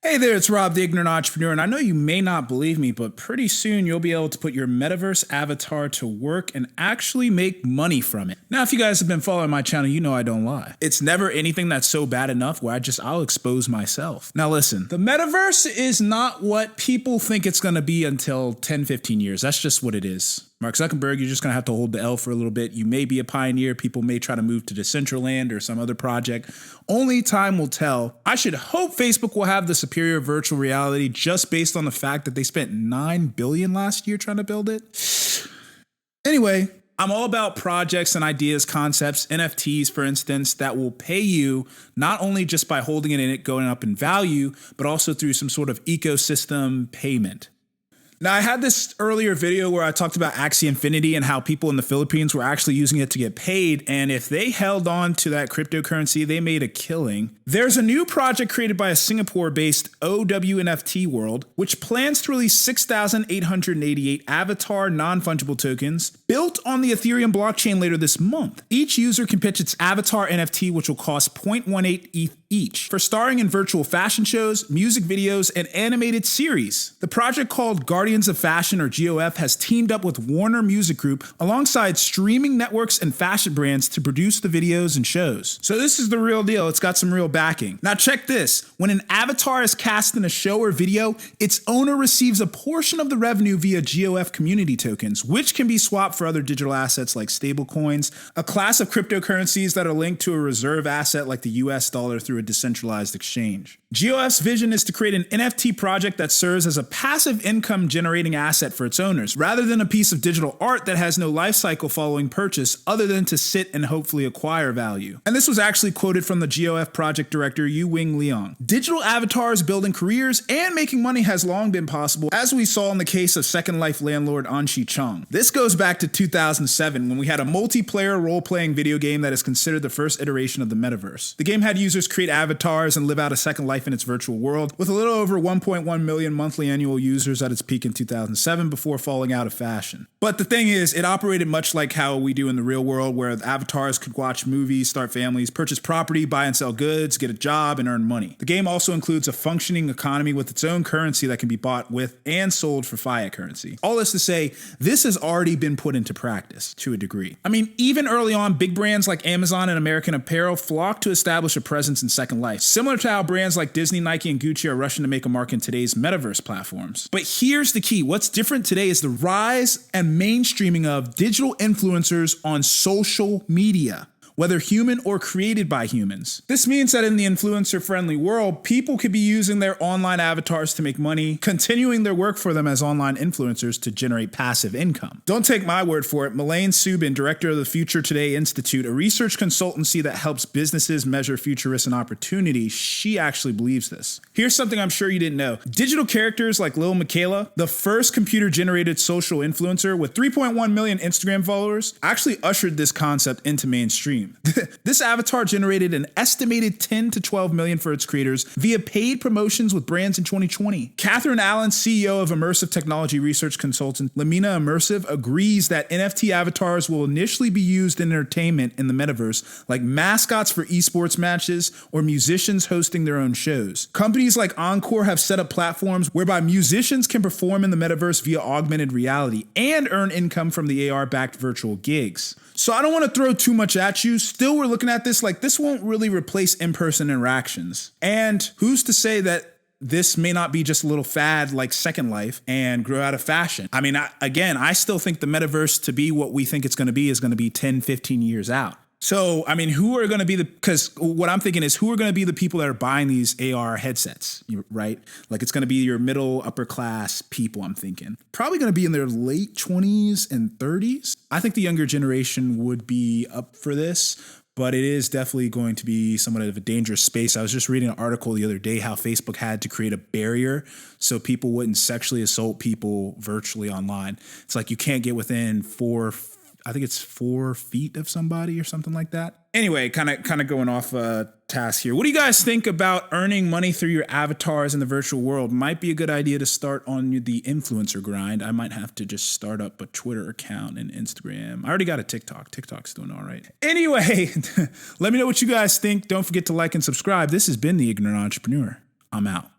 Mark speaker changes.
Speaker 1: Hey there, it's Rob, the Ignorant Entrepreneur, and I know you may not believe me, but pretty soon you'll be able to put your metaverse avatar to work and actually make money from it. Now, if you guys have been following my channel, you know I don't lie. It's never anything that's so bad enough where I'll expose myself. Now listen, the metaverse is not what people think it's gonna be until 10, 15 years. That's just what it is. Mark Zuckerberg, you're just going to have to hold the L for a little bit. You may be a pioneer. People may try to move to Decentraland or some other project. Only time will tell. I should hope Facebook will have the superior virtual reality just based on the fact that they spent $9 billion last year trying to build it. Anyway, I'm all about projects and ideas, concepts, NFTs, for instance, that will pay you not only just by holding it and it going up in value, but also through some sort of ecosystem payment. Now, I had this earlier video where I talked about Axie Infinity and how people in the Philippines were actually using it to get paid. And if they held on to that cryptocurrency, they made a killing. There's a new project created by a Singapore-based OWNFT World, which plans to release 6,888 avatar non-fungible tokens built on the Ethereum blockchain later this month. Each user can pitch its avatar NFT, which will cost 0.18 ETH each, for starring in virtual fashion shows, music videos, and animated series. The project, called Guardians of Fashion, or GOF, has teamed up with Warner Music Group alongside streaming networks and fashion brands to produce the videos and shows. So this is the real deal. It's got some real backing. Now check this. When an avatar is cast in a show or video, its owner receives a portion of the revenue via GOF community tokens, which can be swapped for other digital assets like stablecoins, a class of cryptocurrencies that are linked to a reserve asset like the US dollar through a decentralized exchange. GOF's vision is to create an NFT project that serves as a passive income generating asset for its owners, rather than a piece of digital art that has no life cycle following purchase other than to sit and hopefully acquire value. And this was actually quoted from the GOF project director, Leong. Digital avatars building careers and making money has long been possible, as we saw in the case of Second Life landlord Anshi Chong. This goes back to 2007 when we had a multiplayer role-playing video game that is considered the first iteration of the metaverse. The game had users create avatars and live out a second life in its virtual world, with a little over 1.1 million monthly annual users at its peak in 2007 before falling out of fashion. But the thing is, it operated much like how we do in the real world, where the avatars could watch movies, start families, purchase property, buy and sell goods, get a job, and earn money. The game also includes a functioning economy with its own currency that can be bought with and sold for fiat currency. All this to say, this has already been put into practice to a degree. I mean, even early on, big brands like Amazon and American Apparel flocked to establish a presence in Second Life, similar to how brands like Disney, Nike, and Gucci are rushing to make a mark in today's metaverse platforms. But here's the key. What's different today is the rise and mainstreaming of digital influencers on social media, whether human or created by humans. This means that in the influencer-friendly world, people could be using their online avatars to make money, continuing their work for them as online influencers to generate passive income. Don't take my word for it. Melanie, Subin, director of the Future Today Institute, a research consultancy that helps businesses measure future risks and opportunities, she actually believes this. Here's something I'm sure you didn't know. Digital characters like Lil Miquela, the first computer-generated social influencer with 3.1 million Instagram followers, actually ushered this concept into mainstream. This avatar generated an estimated 10 to 12 million for its creators via paid promotions with brands in 2020. Catherine Allen, CEO of immersive technology research consultant Limina Immersive, agrees that NFT avatars will initially be used in entertainment in the metaverse, like mascots for esports matches or musicians hosting their own shows. Companies like Encore have set up platforms whereby musicians can perform in the metaverse via augmented reality and earn income from the AR-backed virtual gigs. So I don't want to throw too much at you. Still, we're looking at this like this won't really replace in-person interactions. And who's to say that this may not be just a little fad like Second Life and grow out of fashion? I mean, I still think the metaverse, to be what we think it's going to be, is going to be 10, 15 years out. So, I mean, who are going to be because what I'm thinking is who are going to be the people that are buying these AR headsets, right? Like it's going to be your middle, upper class people, I'm thinking. Probably going to be in their late 20s and 30s. I think the younger generation would be up for this, but it is definitely going to be somewhat of a dangerous space. I was just reading an article the other day how Facebook had to create a barrier so people wouldn't sexually assault people virtually online. It's like you can't get within 4 feet of somebody or something like that. Anyway, kind of going off task here. What do you guys think about earning money through your avatars in the virtual world? Might be a good idea to start on the influencer grind. I might have to just start up a Twitter account and Instagram. I already got a TikTok. TikTok's doing all right. Anyway, let me know what you guys think. Don't forget to like and subscribe. This has been The Ignorant Entrepreneur. I'm out.